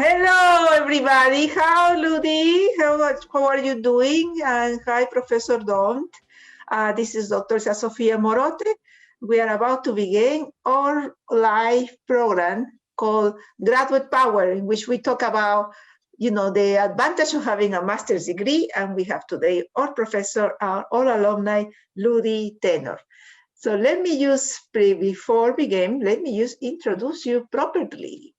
Hello, everybody. How, Ludy? How are you doing? And hi, Professor Dhond. This is Dr. Elsa-Sofia Morote. We are about to begin our live program called Graduate Power, in which we talk about, the advantage of having a master's degree. And we have today our professor, our alumni, Ludy Thenor. So let me before begin, let me introduce you properly.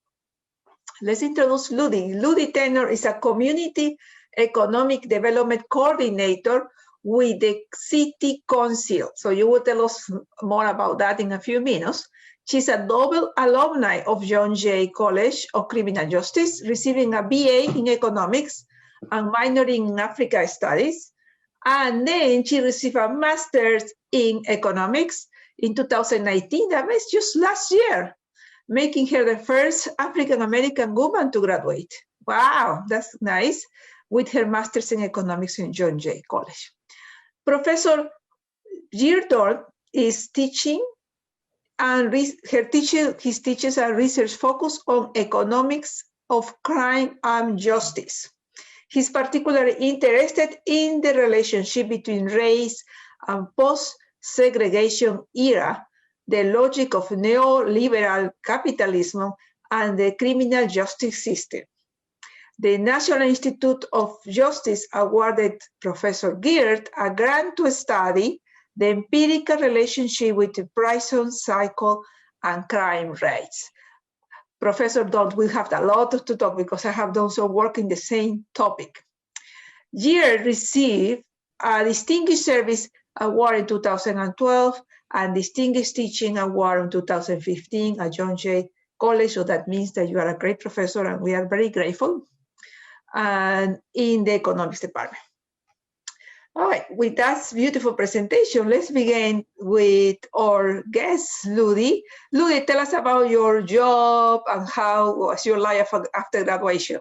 Let's introduce Ludy. Ludy Thenor is a Community Economic Development Coordinator with the City Council. So you will tell us more about that in a few minutes. She's a double alumni of John Jay College of Criminal Justice, receiving a BA in Economics and minoring in Africa Studies. And then she received a Master's in Economics in 2019. That was just last year, making her the first African-American woman to graduate. Wow, that's nice, with her master's in economics in John Jay College. Professor Geert is teaching, and his teachings and research focus on economics of crime and justice. He's particularly interested in the relationship between race and post-segregation era, the logic of neoliberal capitalism, and the criminal justice system. The National Institute of Justice awarded Professor Geert a grant to study the empirical relationship with the prison cycle and crime rates. Professor Dhond will have a lot to talk because I have done some work in the same topic. Geert received a Distinguished Service Award in 2012 and Distinguished Teaching Award in 2015 at John Jay College. So that means that you are a great professor, and we are very grateful. And in the economics department. All right, with that beautiful presentation, let's begin with our guest, Ludy. Ludy, tell us about your job and how was your life after graduation.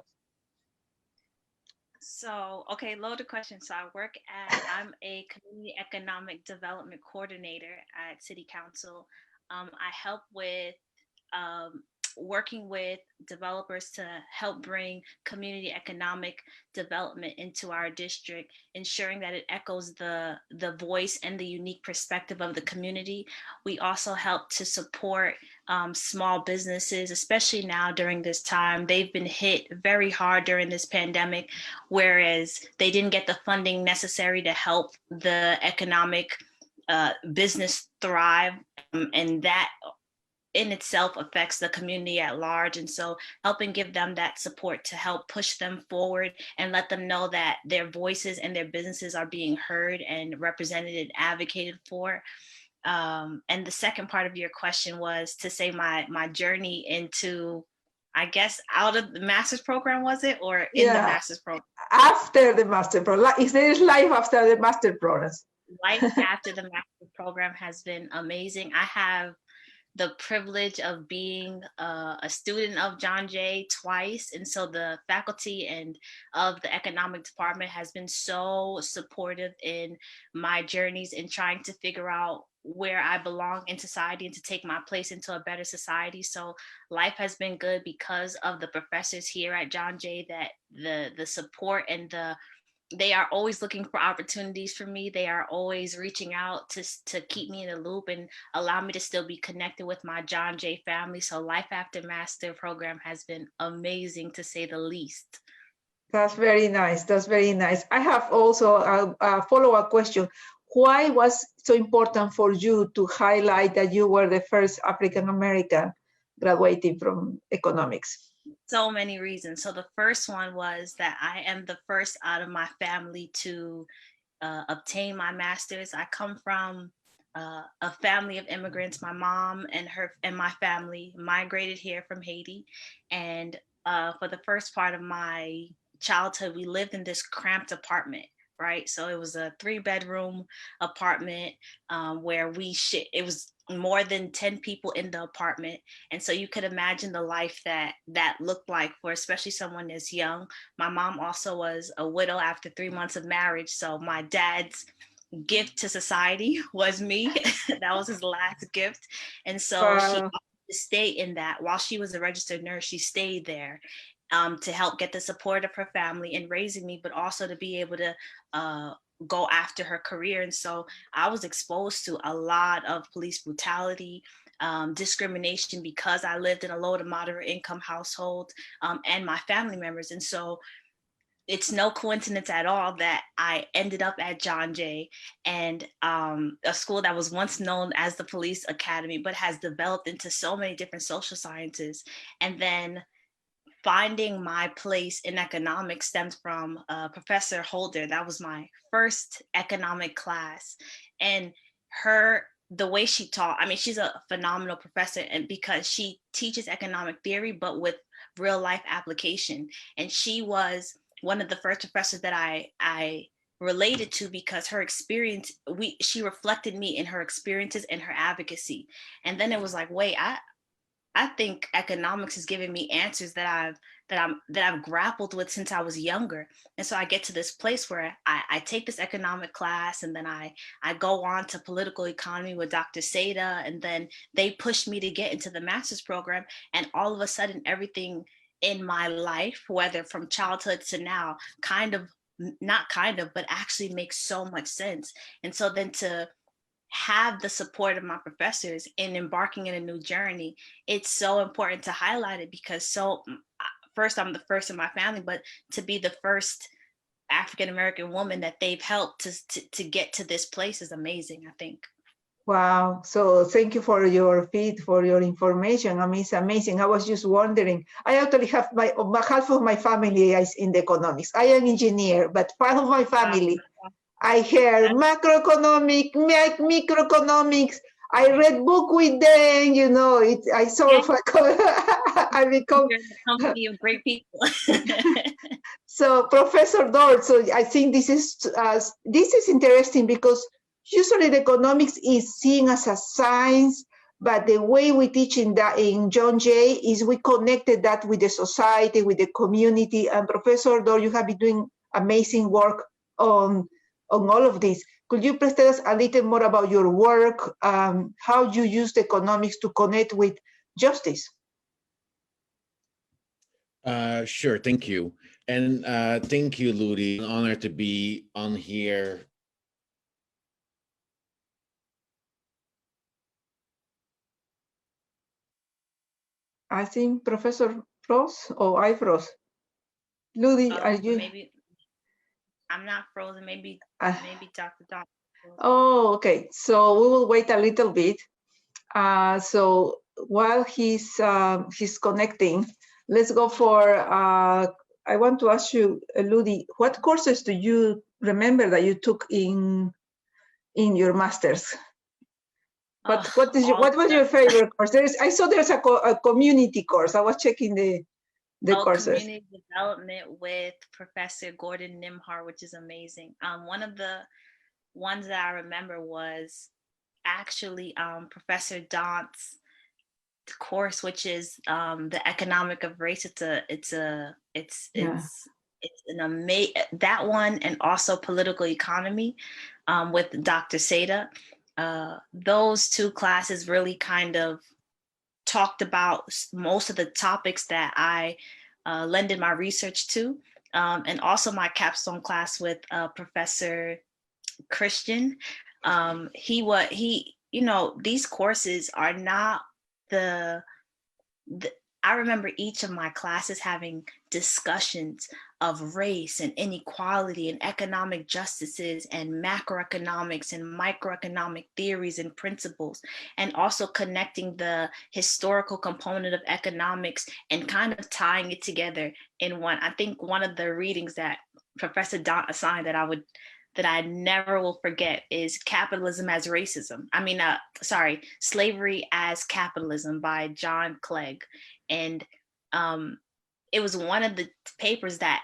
So, okay, loaded question. So I'm a community economic development coordinator at City Council. I help with working with developers to help bring community economic development into our district, ensuring that it echoes the voice and the unique perspective of the community. We also help to support small businesses, especially now during this time. They've been hit very hard during this pandemic, whereas they didn't get the funding necessary to help the economic business thrive, and that in itself affects the community at large. And so helping give them that support to help push them forward and let them know that their voices and their businesses are being heard and represented and advocated for. And the second part of your question was to say my journey into, I guess, out of the master's program, was it? Or in the master's program? After the master program. Is there life after the master program? Life after the master program has been amazing. I have the privilege of being a student of John Jay twice. And so the faculty and of the economic department has been so supportive in my journeys in trying to figure out where I belong in society and to take my place into a better society. So life has been good because of the professors here at John Jay, that the support and they are always looking for opportunities for me. They are always reaching out to keep me in the loop and allow me to still be connected with my John Jay family. So Life After Master program has been amazing, to say the least. That's very nice. That's very nice. I have also a follow-up question. Why was it so important for you to highlight that you were the first African-American graduating from economics? So many reasons. So the first one was that I am the first out of my family to obtain my master's. I come from a family of immigrants. My mom and my family migrated here from Haiti. And for the first part of my childhood, we lived in this cramped apartment. Right. So it was a 3-bedroom apartment where it was more than 10 people in the apartment. And so you could imagine the life that looked like for especially someone as young. My mom also was a widow after 3 months of marriage. So my dad's gift to society was me. That was his last gift. And so she stay in that. While she was a registered nurse, she stayed there. to help get the support of her family in raising me, but also to be able to go after her career. And so I was exposed to a lot of police brutality, discrimination, because I lived in a low to moderate income household, and my family members. And so it's no coincidence at all that I ended up at John Jay, and a school that was once known as the police academy, but has developed into so many different social sciences. And then finding my place in economics stems from Professor Holder. That was my first economic class. And the way she taught, I mean, she's a phenomenal professor, and because she teaches economic theory, but with real life application. And she was one of the first professors that I related to, because her experience, she reflected me in her experiences and her advocacy. And then it was like, wait, I think economics is giving me answers that I've grappled with since I was younger. And so I get to this place where I take this economic class, and then I go on to political economy with Dr. Seda, and then they pushed me to get into the master's program. And all of a sudden, everything in my life, whether from childhood to now, but actually makes so much sense. And so then to have the support of my professors in embarking in a new journey, it's so important to highlight it, because first, I'm the first in my family, but to be the first African-American woman that they've helped to get to this place is amazing, I think. Wow. So thank you for your feed, for your information. I mean, it's amazing. I was just wondering. I actually have half of my family is in the economics. I am engineer, but part of my family, I hear microeconomics. I read book with them, you know, I saw, I become a company of great people. So Professor Dhond, so I think this is interesting, because usually the economics is seen as a science, but the way we teach in John Jay is we connected that with the society, with the community. And Professor Dhond, you have been doing amazing work on all of this. Could you please tell us a little more about your work, how you use the economics to connect with justice? Sure, thank you. And thank you, Ludy. An honor to be on here. I think Professor froze, or I froze. Ludy, are you? Maybe I'm not frozen. Maybe Dr. Dhond. Oh, okay. So we will wait a little bit. So while he's connecting, let's go for. I want to ask you, Ludy, what courses do you remember that you took in your masters? What was your favorite course? I saw there's a community course. I was checking the courses. Community development with Professor Gordon Nimhar, which is amazing. One of the ones that I remember was actually Professor Dhond's course, which is the economic of race. It's an amazing, that one, and also political economy with Dr. Seda. Those two classes really kind of talked about most of the topics that I lended my research to, and also my capstone class with Professor Christian. These courses are not I remember each of my classes having discussions of race and inequality and economic justices and macroeconomics and microeconomic theories and principles, and also connecting the historical component of economics and kind of tying it together in one. I think one of the readings that Professor Dhond assigned that I never will forget is Capitalism as Racism. Slavery as Capitalism by John Clegg. And it was one of the papers that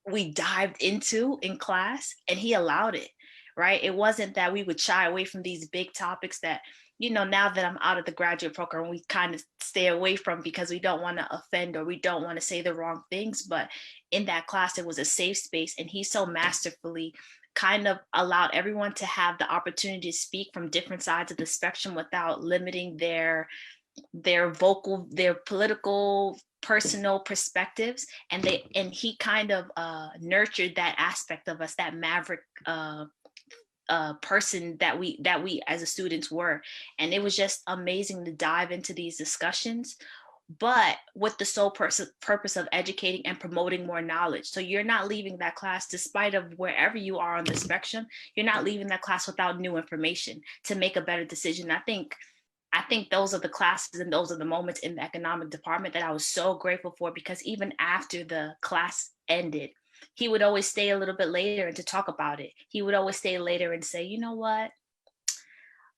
we dived into in class, and he allowed it, right? It wasn't that we would shy away from these big topics that, now that I'm out of the graduate program, we kind of stay away from because we don't want to offend or we don't want to say the wrong things. But in that class, it was a safe space, and he so masterfully kind of allowed everyone to have the opportunity to speak from different sides of the spectrum without limiting their political personal perspectives, and he kind of nurtured that aspect of us, that maverick person that we as a students were. And it was just amazing to dive into these discussions, but with the sole purpose of educating and promoting more knowledge. So you're not leaving that class, despite of wherever you are on the spectrum, you're not leaving that class without new information to make a better decision. I think those are the classes and those are the moments in the economic department that I was so grateful for, because even after the class ended, he would always stay a little bit later and to talk about it. He would always stay later and say, you know what?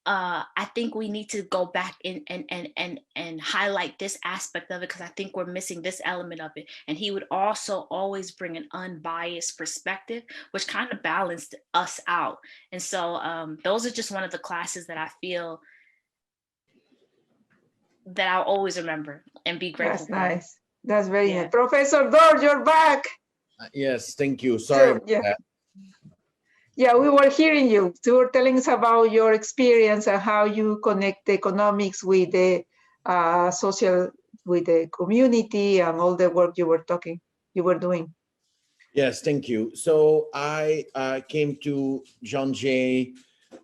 I think we need to go back and highlight this aspect of it, because I think we're missing this element of it. And he would also always bring an unbiased perspective, which kind of balanced us out. And so those are just one of the classes that I feel that I'll always remember and be grateful for. That's nice. That's very nice. Professor Dhond, you're back. Yes, thank you. Sorry. Yeah, we were hearing you. You were telling us about your experience and how you connect the economics with the social, with the community and all the work you were doing. Yes, thank you. So I came to John Jay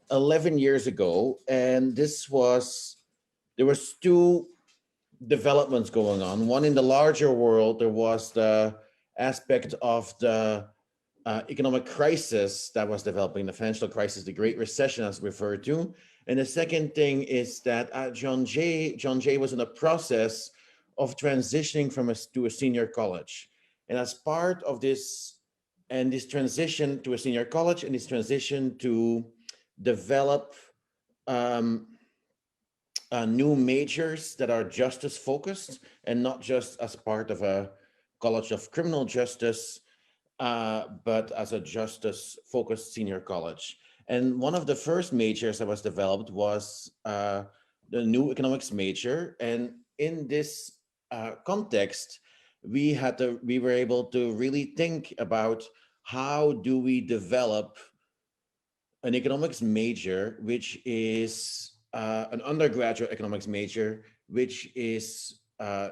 11 years ago, and there was two developments going on. One, in the larger world, there was the aspect of the economic crisis that was developing, the financial crisis, the Great Recession as referred to. And the second thing is that at John Jay was in the process of transitioning to a senior college. And as part of this transition to a senior college and this transition to develop new majors that are justice focused and not just as part of a college of criminal justice, but as a justice focused senior college. And one of the first majors that was developed was the new economics major. And in this context, we were able to really think about how do we develop an economics major, which is an undergraduate economics major, which is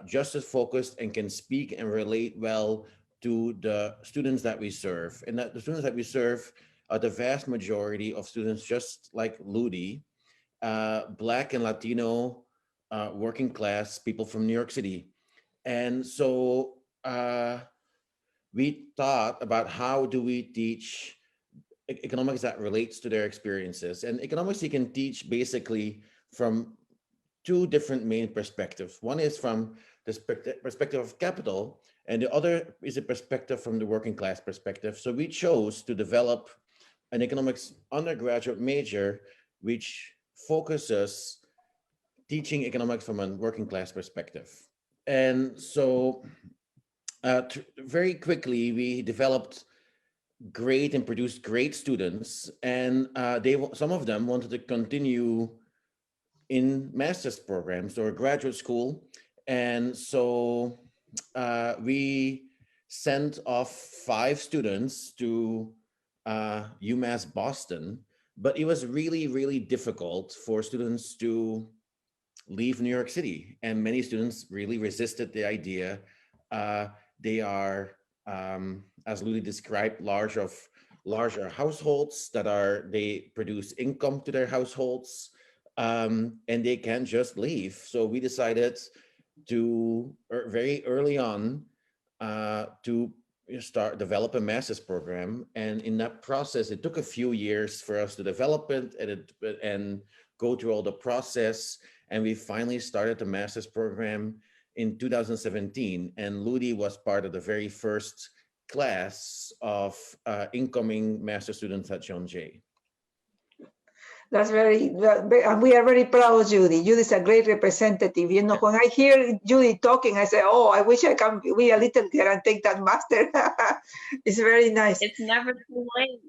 justice focused and can speak and relate well to the students that we serve. And that the students that we serve are the vast majority of students just like Ludy, Black and Latino working class people from New York City. And so we thought about how do we teach economics that relates to their experiences. And economics you can teach basically from two different main perspectives. One is from the perspective of capital, and the other is a perspective from the working class perspective. So we chose to develop an economics undergraduate major, which focuses teaching economics from a working class perspective. And so very quickly, we developed great and produced great students, and some of them wanted to continue in master's programs or graduate school. And so we sent off 5 students to UMass Boston, but it was really, really difficult for students to leave New York City. And many students really resisted the idea. They are, as Ludy described, larger households they produce income to their households, and they can't just leave. So we decided to very early on to develop a master's program. And in that process, it took a few years for us to develop it and go through all the process. And we finally started the master's program in 2017. And Ludy was part of the very first class of incoming master students at John Jay. That's and we are very proud of Judy. Judy is a great representative. You know, when I hear Judy talking, I say, oh, I wish I can be a little girl and take that master. It's very nice. It's never too late.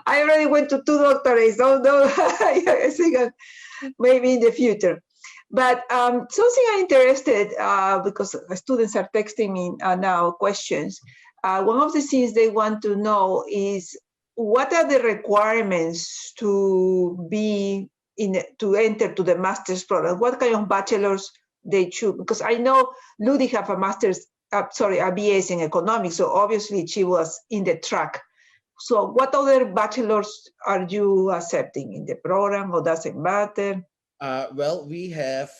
I already went to 2 doctorates, I think maybe in the future. But something I'm interested, because students are texting me now questions. One of the things they want to know is, what are the requirements to enter to the master's program? What kind of bachelor's they choose? Because I know Ludy have a master's, a BS in economics, so obviously she was in the track. So what other bachelors are you accepting in the program, or doesn't matter? Well, we have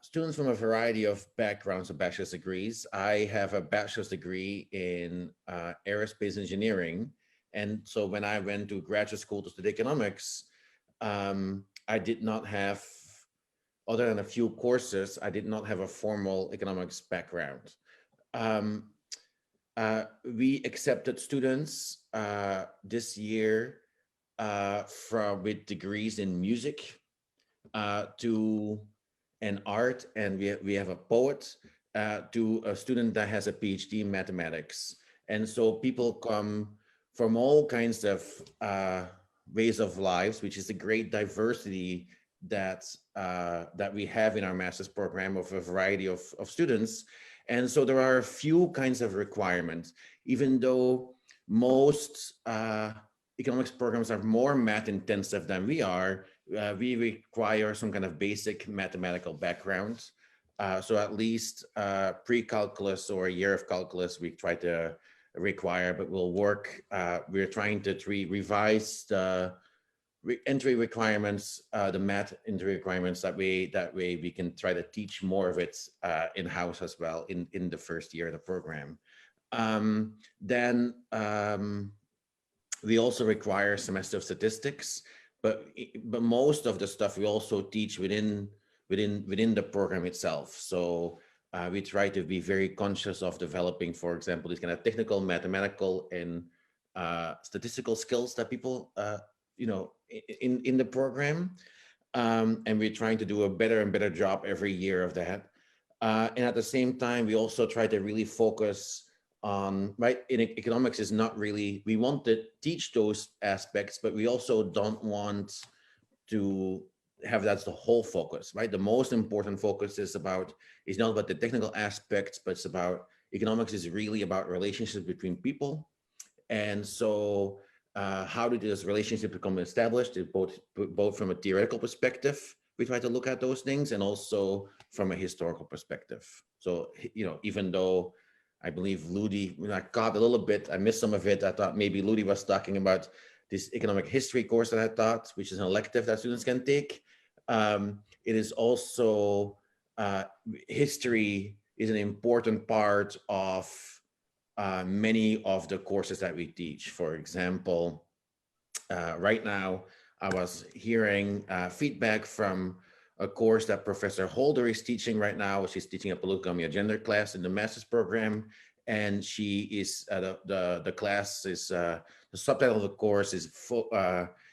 students from a variety of backgrounds of bachelor's degrees. I have a bachelor's degree in aerospace engineering. And so when I went to graduate school to study economics, I did not have, other than a few courses, I did not have a formal economics background. We accepted students this year with degrees in music to an art, and we have a poet, to a student that has a PhD in mathematics. And so people come from all kinds of ways of lives, which is a great diversity that we have in our master's program of a variety of students. And so there are a few kinds of requirements, even though most economics programs are more math intensive than we are. We require some kind of basic mathematical background. So at least pre-calculus or a year of calculus we try to require, but we'll work. We're trying to revise the entry requirements, the math entry requirements. That way we can try to teach more of it in-house as well in the first year of the program. Then we also require a semester of statistics, but most of the stuff we also teach within the program itself. So we try to be very conscious of developing, for example, these kind of technical, mathematical, and statistical skills that people, in the program. And we're trying to do a better and better job every year of that. And at the same time, we also try to really focus on, right, in economics is not really, we want to teach those aspects, but we also don't want to have that's the whole focus, right? The most important focus is not about the technical aspects, but it's about, economics is really about relationships between people. And so how did this relationship become established? Both from a theoretical perspective, we try to look at those things, and also from a historical perspective. So, even though I believe Ludy, I caught a little bit, I missed some of it. I thought maybe Ludy was talking about this economic history course that I taught, which is an elective that students can take. It is also, history is an important part of many of the courses that we teach. For example, right now, I was hearing feedback from a course that Professor Holder is teaching right now. She's teaching a political economy agenda class in the master's program. And she is, the class is, the subtitle of the course is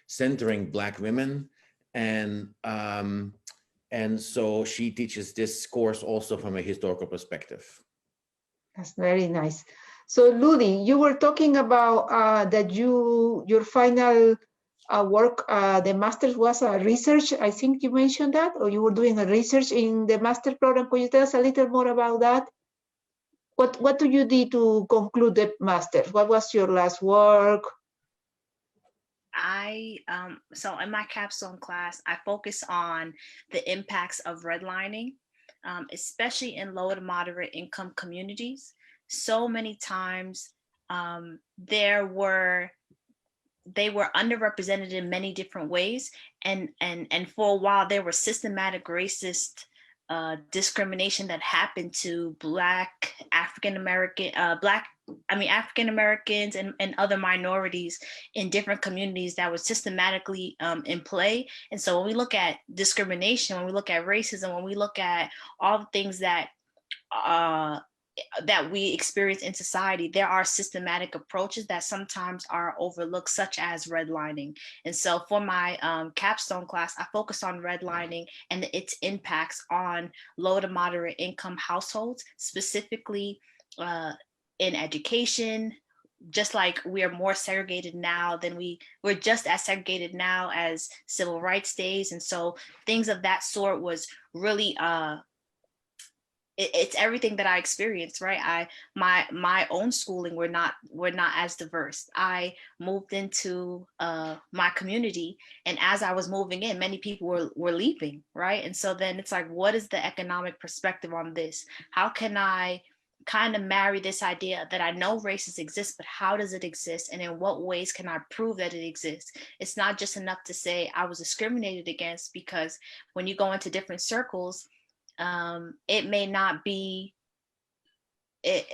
Centering Black Women. And so she teaches this course also from a historical perspective. That's very nice. So Ludy, you were talking about that your final work, the master's was a research. I think you mentioned that, or you were doing a research in the master program. Could you tell us a little more about that? What do you do to conclude the master's? What was your last work? So in my capstone class, I focus on the impacts of redlining, especially in low to moderate income communities. So many times they were underrepresented in many different ways, and for a while there were systematic racist discrimination that happened to Black, African Americans and other minorities in different communities that was systematically in play. And so when we look at discrimination, when we look at racism, when we look at all the things that we experience in society, there are systematic approaches that sometimes are overlooked, such as redlining. And so for my capstone class, I focus on redlining and its impacts on low to moderate income households, specifically in education. Just like we are more segregated now than we're just as segregated now as civil rights days. And so things of that sort was really it's everything that I experienced, right? My own schooling were not as diverse. I moved into my community, and as I was moving in, many people were leaving, right? And so then it's like, what is the economic perspective on this? How can I kind of marry this idea that I know races exist, but how does it exist, and in what ways can I prove that it exists? It's not just enough to say I was discriminated against, because when you go into different circles, it may not be it,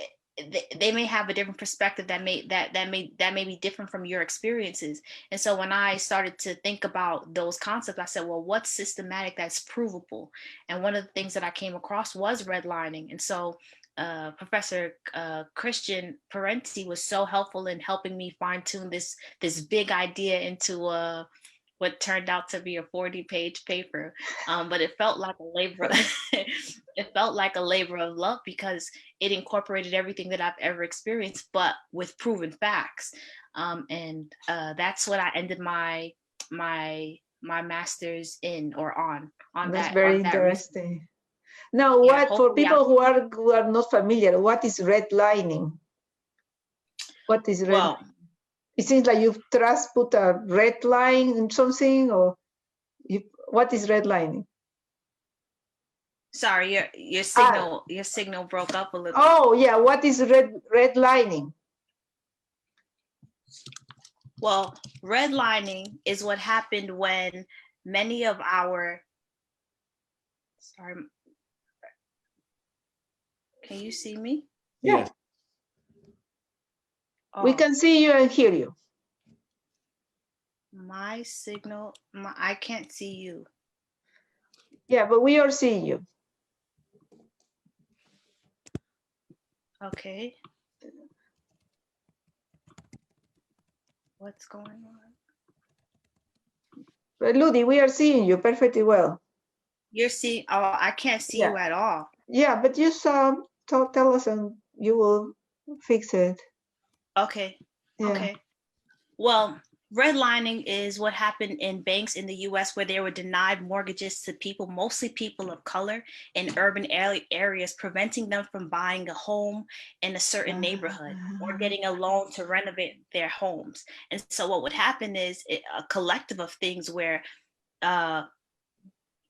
they may have a different perspective that may be different from your experiences. And so when I started to think about those concepts, I said, well, what's systematic that's provable? And one of the things that I came across was redlining. And so Professor Christian Parenti was so helpful in helping me fine tune this big idea into what turned out to be a 40-page paper, but it felt like a labor. It felt like a labor of love, because it incorporated everything that I've ever experienced, but with proven facts. And that's what I ended my master's in, or on That's that. very On that interesting. Now, yeah, what for people who are not familiar, what is redlining? What is red? Well, it seems like you've just put a red line in something, or what is redlining? Sorry, your signal broke up a little. Oh yeah, what is redlining? Well, redlining is what happened when many of our, sorry, can you see me? Yeah. Oh, we can see you and hear you. My signal, I can't see you. Yeah, but we are seeing you. Okay. What's going on? But Ludy, we are seeing you perfectly well. You're seeing, oh, I can't see you at all. Yeah, but just tell us and you will fix it. Okay. Yeah. Okay. Well, redlining is what happened in banks in the US, where they were denied mortgages to people, mostly people of color, in urban areas, preventing them from buying a home in a certain neighborhood or getting a loan to renovate their homes. And so what would happen is a collective of things where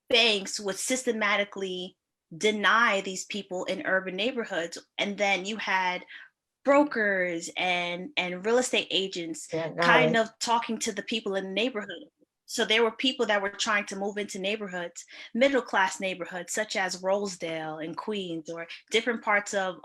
banks would systematically deny these people in urban neighborhoods. And then you had brokers and real estate agents kind of talking to the people in the neighborhood. So there were people that were trying to move into neighborhoods, middle class neighborhoods, such as Rosedale and Queens, or different parts of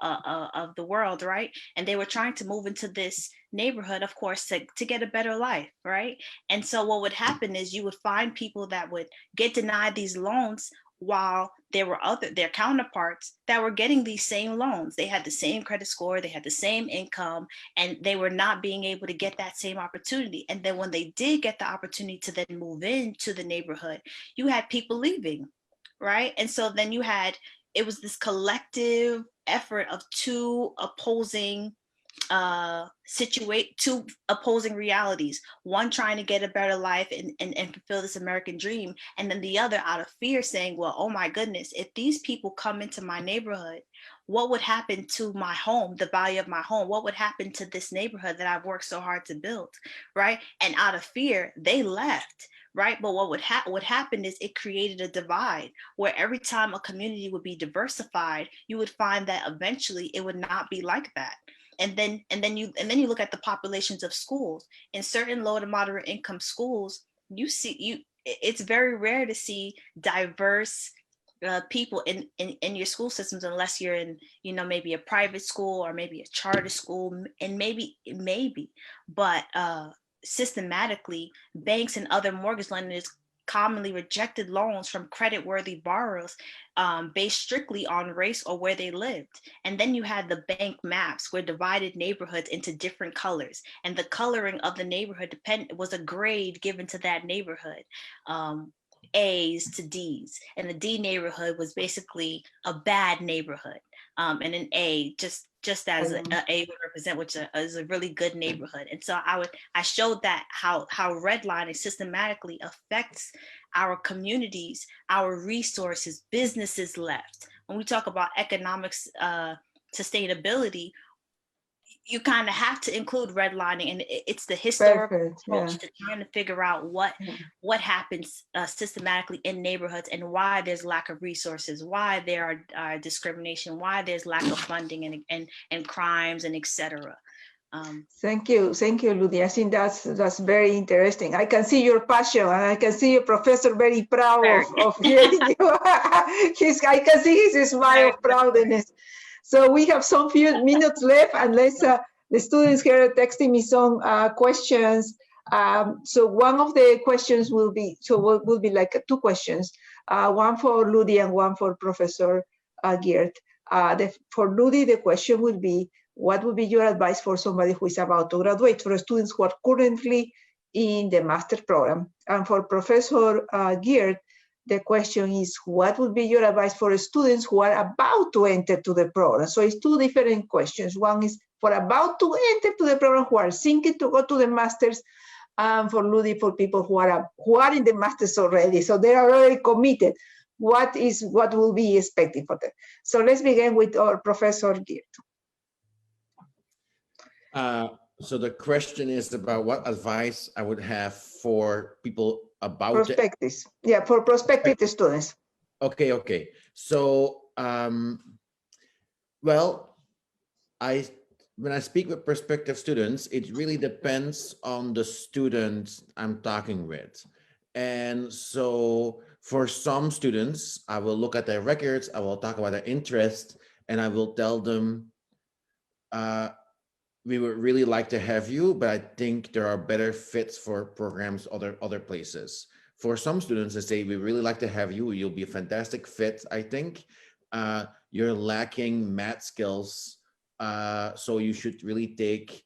the world, right? And they were trying to move into this neighborhood, of course, to get a better life, right? And so what would happen is you would find people that would get denied these loans, while there were their counterparts that were getting these same loans. They had the same credit score, they had the same income, and they were not being able to get that same opportunity. And then when they did get the opportunity to then move into the neighborhood, you had people leaving, right? And so then it was this collective effort of two opposing two opposing realities, one trying to get a better life and fulfill this American dream, and then the other out of fear saying, well, oh my goodness, if these people come into my neighborhood, what would happen to my home, the value of my home? What would happen to this neighborhood that I've worked so hard to build, right? And out of fear, they left, right? But what happen is it created a divide, where every time a community would be diversified, you would find that eventually it would not be like that. And then you look at the populations of schools. In certain low to moderate income schools, it's very rare to see diverse people in your school systems, unless you're in, maybe a private school or maybe a charter school, and maybe, but systematically, banks and other mortgage lenders commonly rejected loans from credit-worthy borrowers based strictly on race or where they lived. And then you had the bank maps, where divided neighborhoods into different colors, and the coloring of the neighborhood was a grade given to that neighborhood. A's to D's, and the D neighborhood was basically a bad neighborhood, and an A just as a would represent, which is a really good neighborhood. And so I showed that how redlining systematically affects our communities, our resources. Businesses left, when we talk about economics sustainability, you kind of have to include redlining, and it's the historical approach to trying to figure out what happens systematically in neighborhoods, and why there's lack of resources, why there are discrimination, why there's lack of funding and crimes and etc. Thank you, Ludy. I think that's very interesting. I can see your passion, and I can see your professor very proud of hearing you. I can see his smile of proudness. So we have some few minutes left, unless the students here are texting me some questions. So one of the questions will be like two questions, one for Ludy and one for Professor Geert. For Ludy, the question would be, what would be your advice for somebody who is about to graduate, for students who are currently in the master program? And for Professor Geert, the question is, what would be your advice for students who are about to enter to the program? So it's two different questions. One is for about to enter to the program, who are thinking to go to the masters, and for Ludy, for people who are in the masters already, so they are already committed. What will be expected for them? So let's begin with our Professor Geert. So the question is about what advice I would have for people about prospectives. Yeah, for prospective students. Okay. So, well, when I speak with prospective students, it really depends on the student I'm talking with. And so for some students, I will look at their records, I will talk about their interest, and I will tell them, we would really like to have you, but I think there are better fits for programs other places. For some students, I say, we really like to have you. You'll be a fantastic fit, I think. You're lacking math skills, so you should really take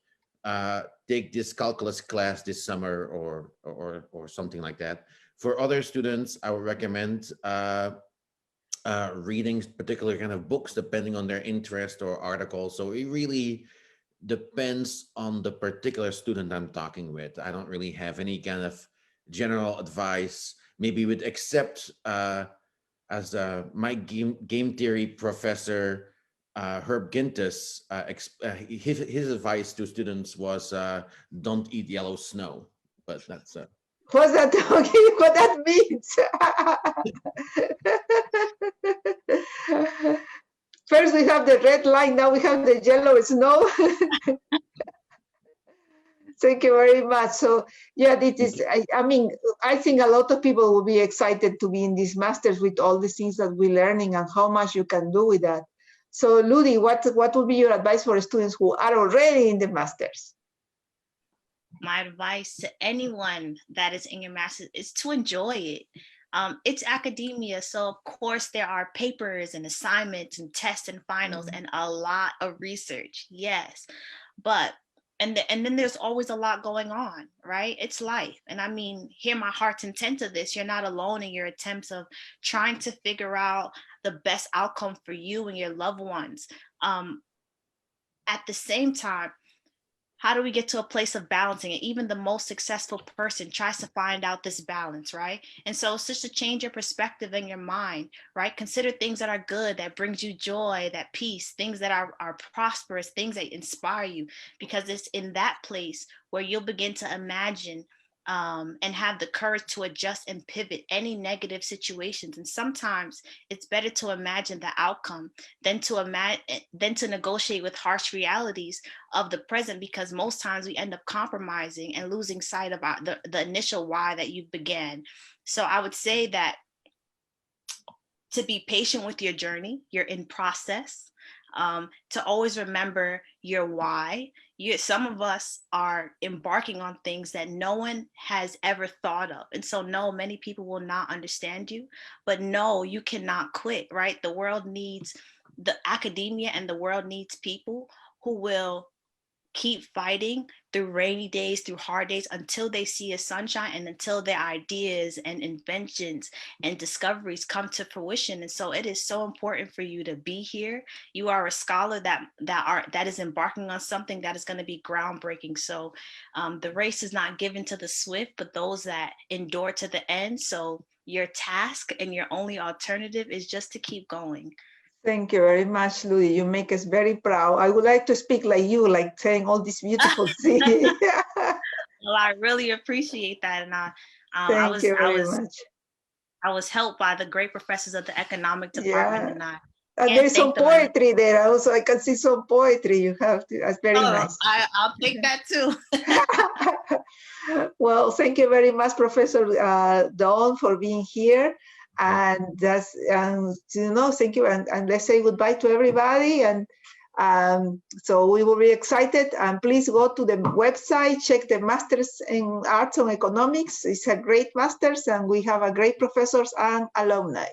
this calculus class this summer or something like that. For other students, I would recommend reading particular kind of books depending on their interest or articles. So it really depends on the particular student I'm talking with. I don't really have any kind of general advice, maybe with except as my game theory professor, Herb Gintis, his advice to students was don't eat yellow snow, but that's what's that? Okay, what that means? First we have the red line, now we have the yellow snow. Thank you very much. So yeah, this is, I mean, I think a lot of people will be excited to be in these masters with all the things that we're learning and how much you can do with that. So Ludy, what would be your advice for students who are already in the masters? My advice to anyone that is in your master's is to enjoy it. It's academia, so of course there are papers and assignments and tests and finals and a lot of research, yes, but and then there's always a lot going on, right? It's life. And I mean, hear my heart's intent of this. You're not alone in your attempts of trying to figure out the best outcome for you and your loved ones. At the same time, how do we get to a place of balancing it? Even the most successful person tries to find out this balance, right? And so it's just to change your perspective and your mind, right? Consider things that are good, that brings you joy, that peace, things that are prosperous, things that inspire you, because it's in that place where you'll begin to imagine and have the courage to adjust and pivot any negative situations. And sometimes it's better to imagine the outcome than to negotiate with harsh realities of the present, because most times we end up compromising and losing sight of the initial why that you began. So I would say that to be patient with your journey, you're in process, to always remember your why. Some of us are embarking on things that no one has ever thought of. And so no, many people will not understand you, but no, you cannot quit, right? The world needs the academia, and the world needs people who will keep fighting through rainy days, through hard days, until they see a sunshine and until their ideas and inventions and discoveries come to fruition. And so it is so important for you to be here. You are a scholar that is embarking on something that is going to be groundbreaking. So the race is not given to the swift, but those that endure to the end. So your task and your only alternative is just to keep going. Thank you very much, Ludy. You make us very proud. I would like to speak like you, like saying all these beautiful things. Well, I really appreciate that, and Thank you very much. I was helped by the great professors of the economic department, Yeah. and I And can't there's some thank them enough. poetry there also. I can see some poetry. You have to. That's very nice. I'll take that too. Well, thank you very much, Professor Dhond, for being here. And that's, thank you. And let's say goodbye to everybody. And so we will be excited. And please go to the website, check the Masters in Arts and Economics. It's a great Masters, and we have a great professors and alumni.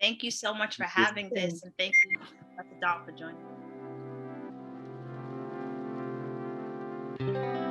Thank you so much for having this, and thank you, Dr. Dhond, for joining.